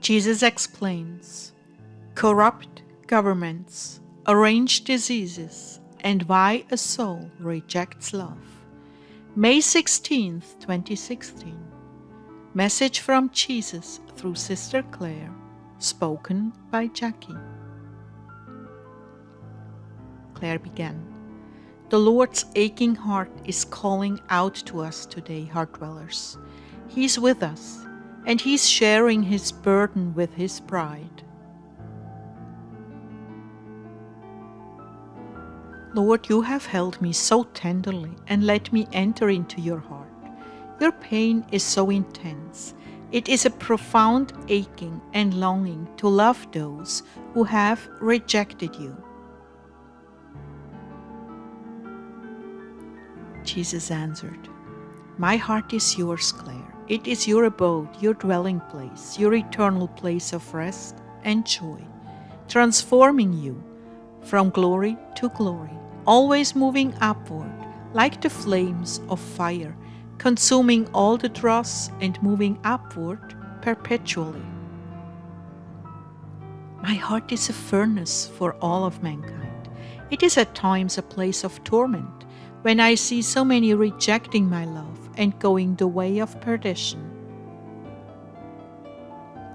Jesus explains corrupt governments, arranged diseases, and why a soul rejects love. May 16th, 2016. Message from Jesus through Sister Clare, spoken by Jackie. Clare began. The Lord's aching heart is calling out to us today, Heartdwellers. He's with us, and He's sharing His burden with His bride. Lord, you have held me so tenderly and let me enter into your heart. Your pain is so intense. It is a profound aching and longing to love those who have rejected you. Jesus answered, My heart is yours, Clare. It is your abode, your dwelling place, your eternal place of rest and joy, transforming you from glory to glory, always moving upward like the flames of fire, consuming all the dross and moving upward perpetually. My heart is a furnace for all of mankind. It is at times a place of torment, when I see so many rejecting my love and going the way of perdition.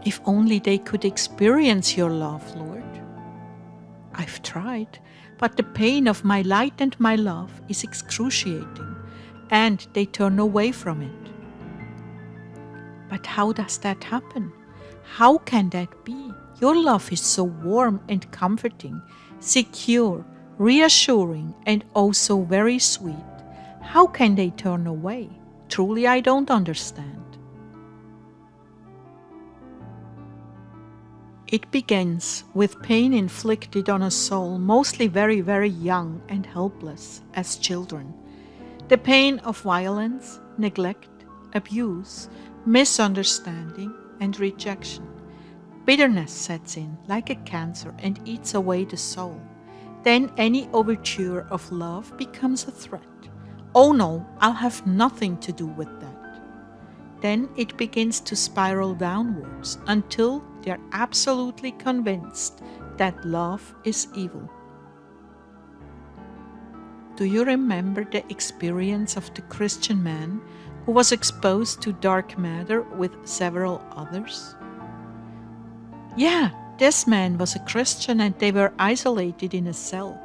If only they could experience your love, Lord. I've tried, but the pain of my light and my love is excruciating, and they turn away from it. But how does that happen? How can that be? Your love is so warm and comforting, secure, reassuring, and oh so very sweet. How can they turn away? Truly, I don't understand. It begins with pain inflicted on a soul mostly very, very young and helpless as children. The pain of violence, neglect, abuse, misunderstanding, and rejection. Bitterness sets in like a cancer and eats away the soul. Then any overture of love becomes a threat. Oh no, I'll have nothing to do with that. Then it begins to spiral downwards until they're absolutely convinced that love is evil. Do you remember the experience of the Christian man who was exposed to dark matter with several others? Yeah, this man was a Christian and they were isolated in a cell.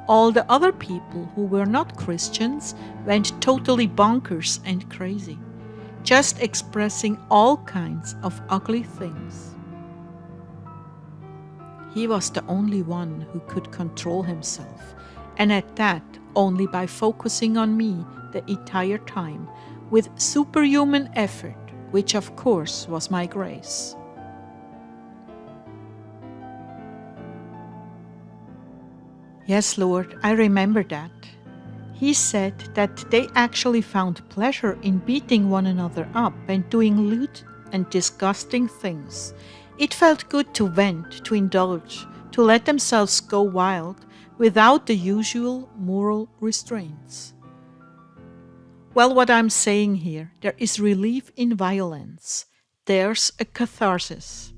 All the other people who were not Christians went totally bonkers and crazy, just expressing all kinds of ugly things. He was the only one who could control himself, and at that only by focusing on me the entire time, with superhuman effort, which of course was my grace. Yes, Lord, I remember that. He said that they actually found pleasure in beating one another up and doing lewd and disgusting things. It felt good to vent, to indulge, to let themselves go wild without the usual moral restraints. Well, what I'm saying here, there is relief in violence. There's a catharsis.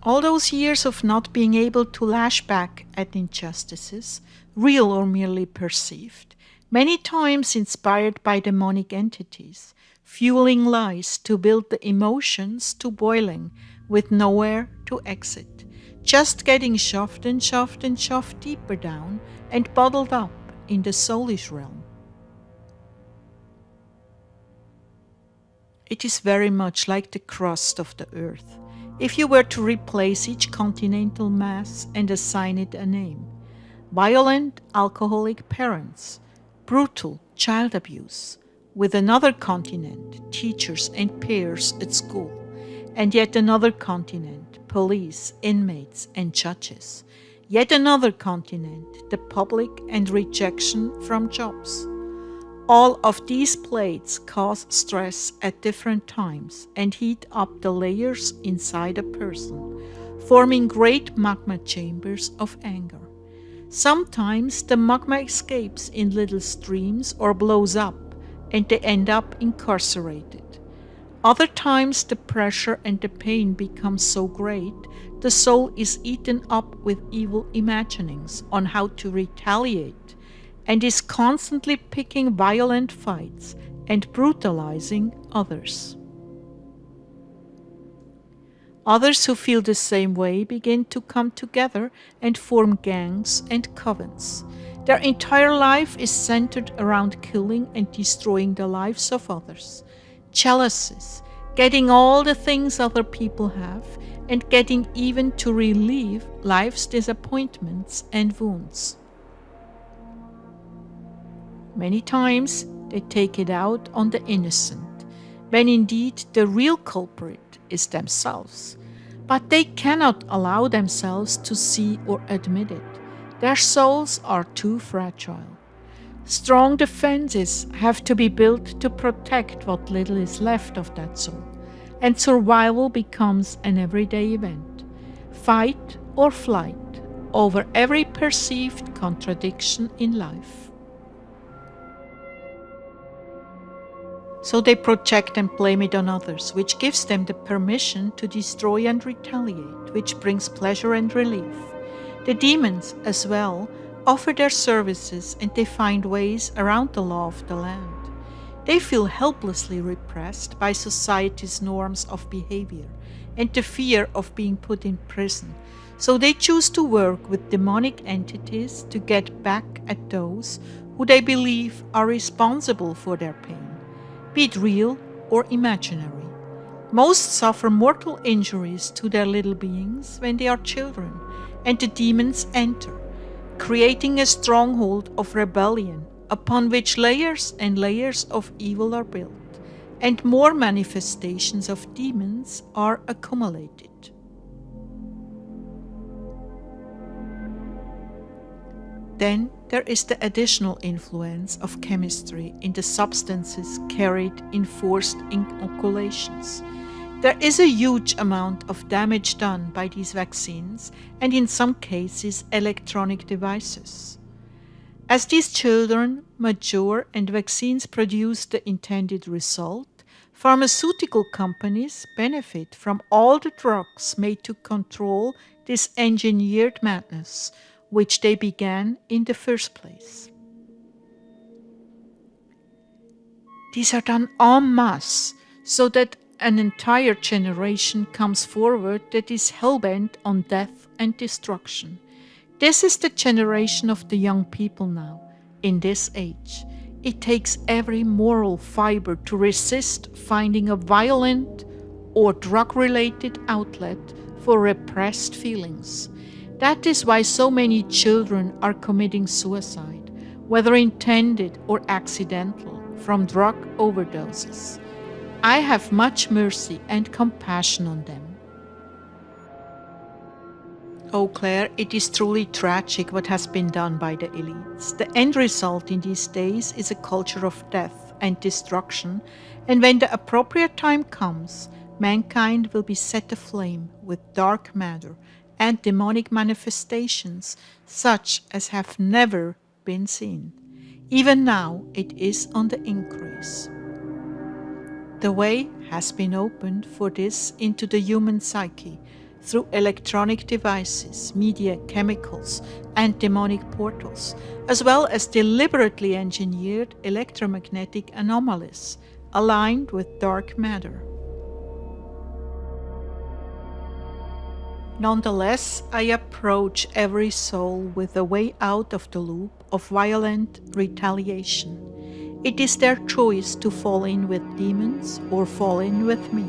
All those years of not being able to lash back at injustices, real or merely perceived, many times inspired by demonic entities, fueling lies to build the emotions to boiling with nowhere to exit, just getting shoved and shoved and shoved deeper down and bottled up in the soulish realm. It is very much like the crust of the earth. If you were to replace each continental mass and assign it a name: violent alcoholic parents, brutal child abuse, with another continent, teachers and peers at school, and yet another continent, police, inmates, and judges, yet another continent, the public and rejection from jobs. All of these plates cause stress at different times and heat up the layers inside a person, forming great magma chambers of anger. Sometimes the magma escapes in little streams or blows up, and they end up incarcerated. Other times the pressure and the pain become so great, the soul is eaten up with evil imaginings on how to retaliate and is constantly picking violent fights and brutalizing others. Others who feel the same way begin to come together and form gangs and covens. Their entire life is centered around killing and destroying the lives of others. Jealousies, getting all the things other people have, and getting even to relieve life's disappointments and wounds. Many times they take it out on the innocent, when indeed the real culprit is themselves. But they cannot allow themselves to see or admit it. Their souls are too fragile. Strong defenses have to be built to protect what little is left of that soul, and survival becomes an everyday event. Fight or flight over every perceived contradiction in life. So they project and blame it on others, which gives them the permission to destroy and retaliate, which brings pleasure and relief. The demons, as well, offer their services and they find ways around the law of the land. They feel helplessly repressed by society's norms of behavior and the fear of being put in prison, so they choose to work with demonic entities to get back at those who they believe are responsible for their pain, be it real or imaginary. Most suffer mortal injuries to their little beings when they are children, and the demons enter, creating a stronghold of rebellion upon which layers and layers of evil are built, and more manifestations of demons are accumulated. Then there is the additional influence of chemistry in the substances carried in forced inoculations. There is a huge amount of damage done by these vaccines and in some cases electronic devices. As these children mature and vaccines produce the intended result, pharmaceutical companies benefit from all the drugs made to control this engineered madness, which they began in the first place. These are done en masse, so that an entire generation comes forward that is hell-bent on death and destruction. This is the generation of the young people now, in this age. It takes every moral fiber to resist finding a violent or drug-related outlet for repressed feelings. That is why so many children are committing suicide, whether intended or accidental, from drug overdoses. I have much mercy and compassion on them. Oh, Clare, it is truly tragic what has been done by the elites. The end result in these days is a culture of death and destruction, and when the appropriate time comes, mankind will be set aflame with dark matter and demonic manifestations such as have never been seen. Even now it is on the increase. The way has been opened for this into the human psyche through electronic devices, media, chemicals, and demonic portals, as well as deliberately engineered electromagnetic anomalies aligned with dark matter. Nonetheless, I approach every soul with a way out of the loop of violent retaliation. It is their choice to fall in with demons or fall in with me.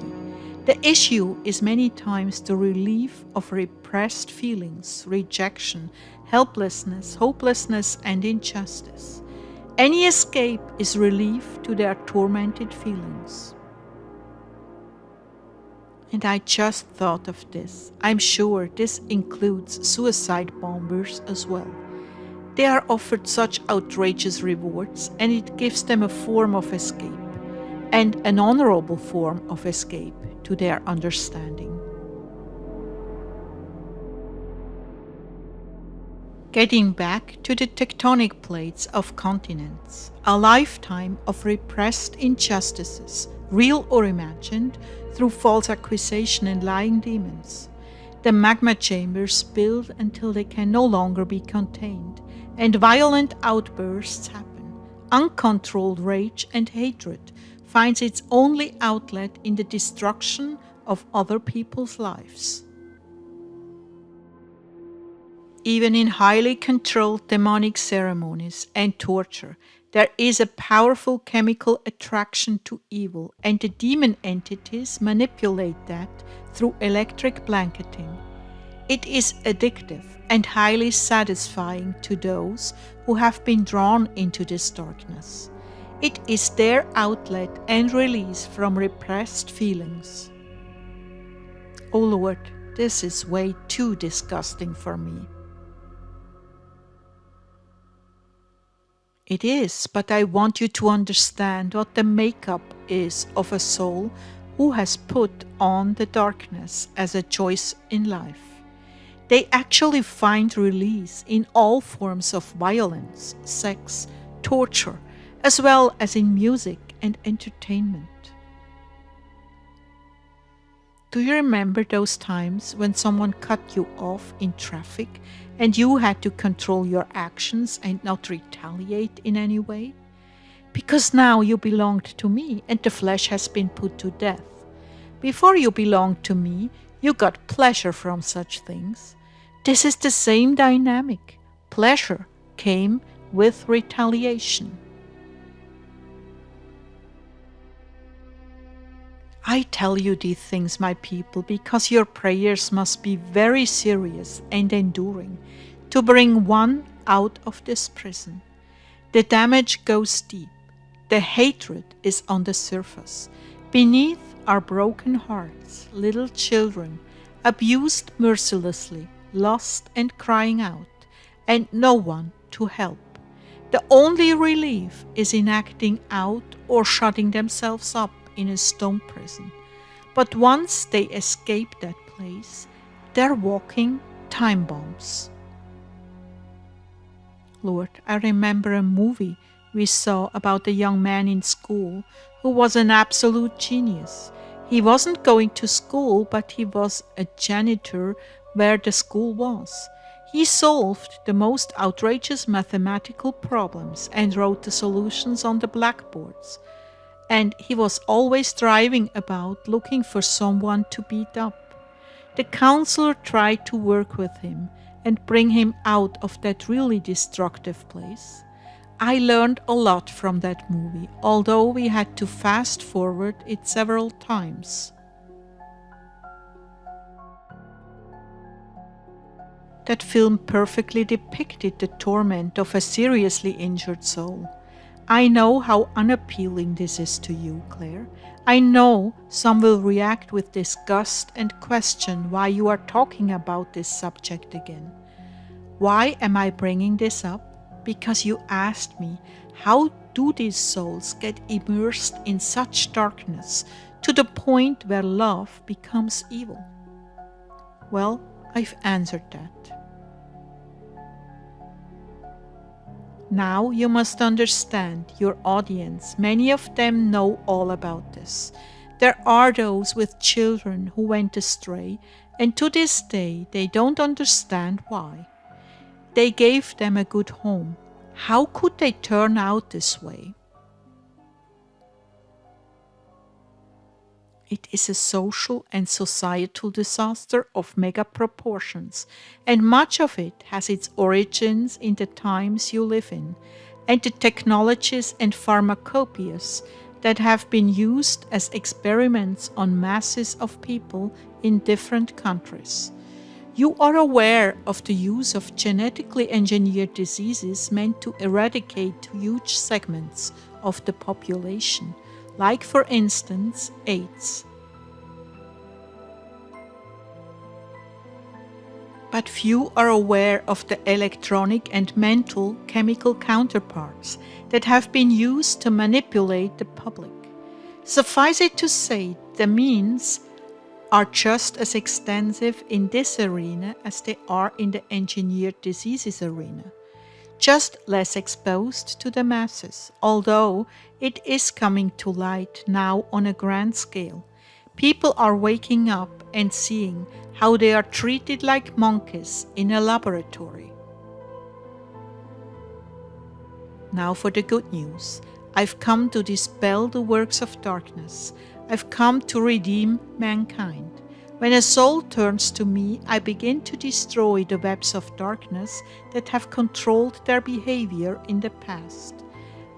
The issue is many times the relief of repressed feelings, rejection, helplessness, hopelessness, and injustice. Any escape is relief to their tormented feelings. And I just thought of this. I'm sure this includes suicide bombers as well. They are offered such outrageous rewards, and it gives them a form of escape, and an honorable form of escape to their understanding. Getting back to the tectonic plates of continents, a lifetime of repressed injustices real or imagined, through false accusation and lying demons. The magma chambers build until they can no longer be contained, and violent outbursts happen. Uncontrolled rage and hatred finds its only outlet in the destruction of other people's lives. Even in highly controlled demonic ceremonies and torture, there is a powerful chemical attraction to evil, and the demon entities manipulate that through electric blanketing. It is addictive and highly satisfying to those who have been drawn into this darkness. It is their outlet and release from repressed feelings. Oh Lord, this is way too disgusting for me. It is, but I want you to understand what the makeup is of a soul who has put on the darkness as a choice in life. They actually find release in all forms of violence, sex, torture, as well as in music and entertainment. Do you remember those times when someone cut you off in traffic and you had to control your actions and not retaliate in any way? Because now you belonged to me and the flesh has been put to death. Before you belonged to me, you got pleasure from such things. This is the same dynamic. Pleasure came with retaliation. I tell you these things, my people, because your prayers must be very serious and enduring to bring one out of this prison. The damage goes deep. The hatred is on the surface. Beneath are broken hearts, little children, abused mercilessly, lost and crying out, and no one to help. The only relief is in acting out or shutting themselves up in a stone prison. But once they escape that place, they're walking time bombs. Lord, I remember a movie we saw about a young man in school who was an absolute genius. He wasn't going to school, but he was a janitor where the school was. He solved the most outrageous mathematical problems and wrote the solutions on the blackboards. And he was always driving about looking for someone to beat up. The counselor tried to work with him and bring him out of that really destructive place. I learned a lot from that movie, although we had to fast forward it several times. That film perfectly depicted the torment of a seriously injured soul. I know how unappealing this is to you, Claire. I know some will react with disgust and question why you are talking about this subject again. Why am I bringing this up? Because you asked me, how do these souls get immersed in such darkness to the point where love becomes evil? Well, I've answered that. Now you must understand, your audience, many of them know all about this. There are those with children who went astray, and to this day they don't understand why. They gave them a good home. How could they turn out this way? It is a social and societal disaster of mega proportions, and much of it has its origins in the times you live in, and the technologies and pharmacopoeias that have been used as experiments on masses of people in different countries. You are aware of the use of genetically engineered diseases meant to eradicate huge segments of the population, like for instance AIDS. But few are aware of the electronic and mental chemical counterparts that have been used to manipulate the public. Suffice it to say, the means are just as extensive in this arena as they are in the engineered diseases arena. just less exposed to the masses, although it is coming to light now on a grand scale. People are waking up and seeing how they are treated like monkeys in a laboratory. Now for the good news. I've come to dispel the works of darkness. I've come to redeem mankind. When a soul turns to me, I begin to destroy the webs of darkness that have controlled their behavior in the past.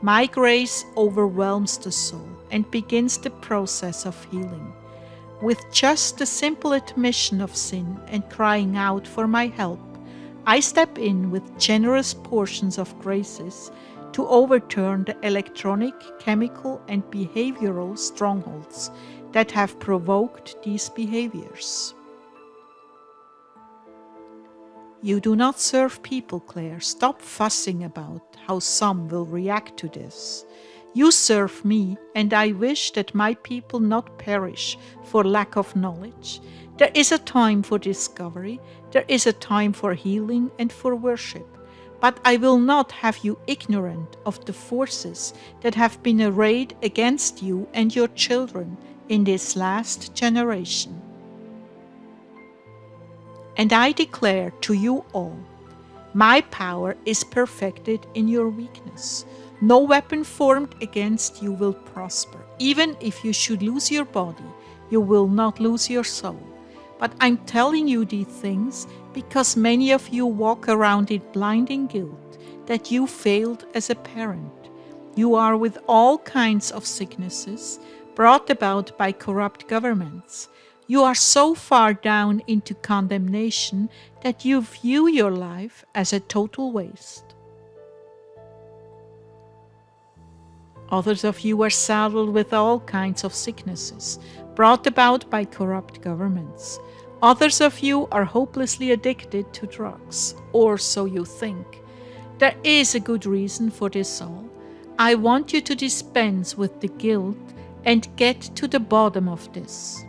My grace overwhelms the soul and begins the process of healing. With just the simple admission of sin and crying out for my help, I step in with generous portions of graces to overturn the electronic, chemical, and behavioral strongholds that have provoked these behaviors. You do not serve people, Clare. Stop fussing about how some will react to this. You serve me, and I wish that my people not perish for lack of knowledge. There is a time for discovery, there is a time for healing and for worship. But I will not have you ignorant of the forces that have been arrayed against you and your children in this last generation. And I declare to you all, my power is perfected in your weakness. No weapon formed against you will prosper. Even if you should lose your body, you will not lose your soul. But I'm telling you these things because many of you walk around in blinding guilt that you failed as a parent. You are with all kinds of sicknesses brought about by corrupt governments. You are so far down into condemnation that you view your life as a total waste. Others of you are saddled with all kinds of sicknesses brought about by corrupt governments. Others of you are hopelessly addicted to drugs, or so you think. There is a good reason for this all. I want you to dispense with the guilt and get to the bottom of this.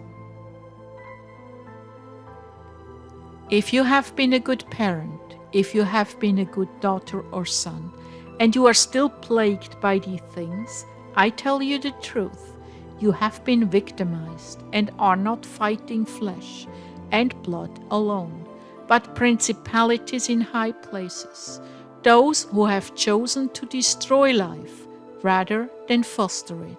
If you have been a good parent, if you have been a good daughter or son, and you are still plagued by these things, I tell you the truth. You have been victimized and are not fighting flesh and blood alone, but principalities in high places, those who have chosen to destroy life rather than foster it.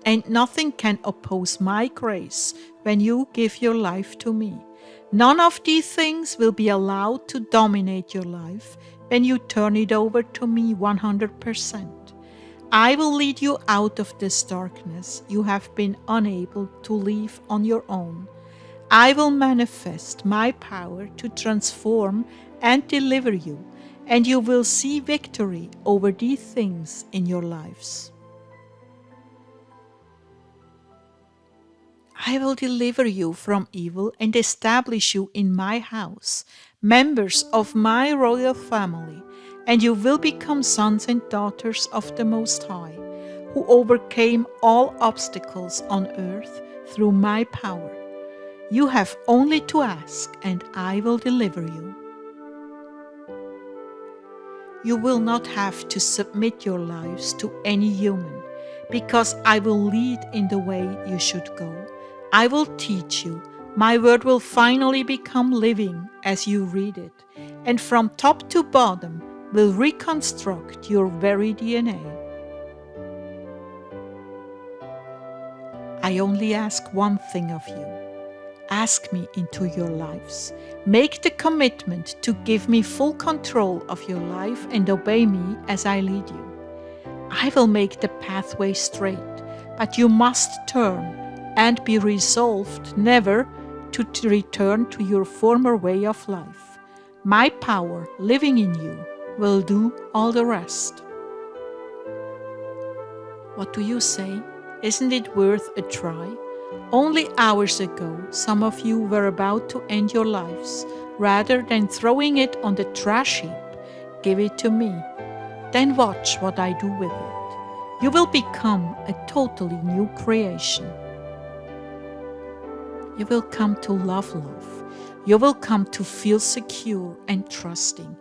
And nothing can oppose my grace when you give your life to me. None of these things will be allowed to dominate your life when you turn it over to me 100%. I will lead you out of this darkness you have been unable to leave on your own. I will manifest my power to transform and deliver you, and you will see victory over these things in your lives. I will deliver you from evil and establish you in my house, members of my royal family, and you will become sons and daughters of the Most High, who overcame all obstacles on earth through my power. You have only to ask, and I will deliver you. You will not have to submit your lives to any human, because I will lead in the way you should go. I will teach you. My word will finally become living as you read it, and from top to bottom will reconstruct your very DNA. I only ask one thing of you. Ask me into your lives. Make the commitment to give me full control of your life and obey me as I lead you. I will make the pathway straight, but you must turn and be resolved never to return to your former way of life. My power living in you will do all the rest. What do you say? Isn't it worth a try? Only hours ago, some of you were about to end your lives. Rather than throwing it on the trash heap, give it to me. Then watch what I do with it. You will become a totally new creation. You will come to love love. You will come to feel secure and trusting.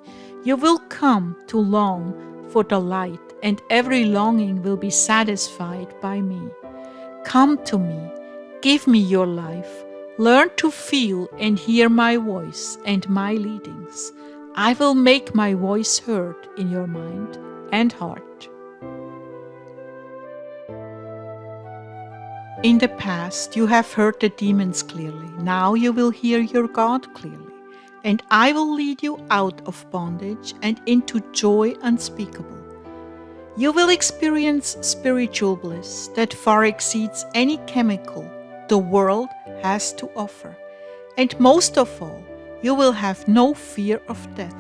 You will come to long for the light, and every longing will be satisfied by me. Come to me, give me your life. Learn to feel and hear my voice and my leadings. I will make my voice heard in your mind and heart. In the past, you have heard the demons clearly. Now you will hear your God clearly. And I will lead you out of bondage and into joy unspeakable. You will experience spiritual bliss that far exceeds any chemical the world has to offer. And most of all, you will have no fear of death.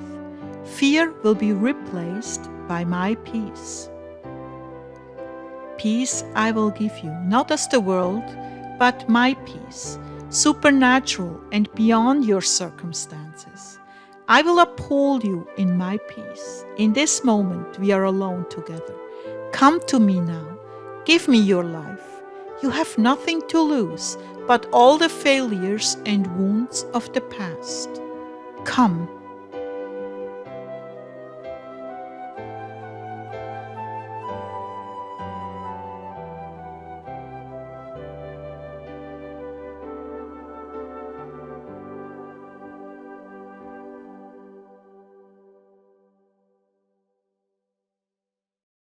Fear will be replaced by my peace. Peace I will give you, not as the world, but my peace, supernatural and beyond your circumstances. I will uphold you in my peace. In this moment, we are alone together. Come to me now. Give me your life. You have nothing to lose but all the failures and wounds of the past. Come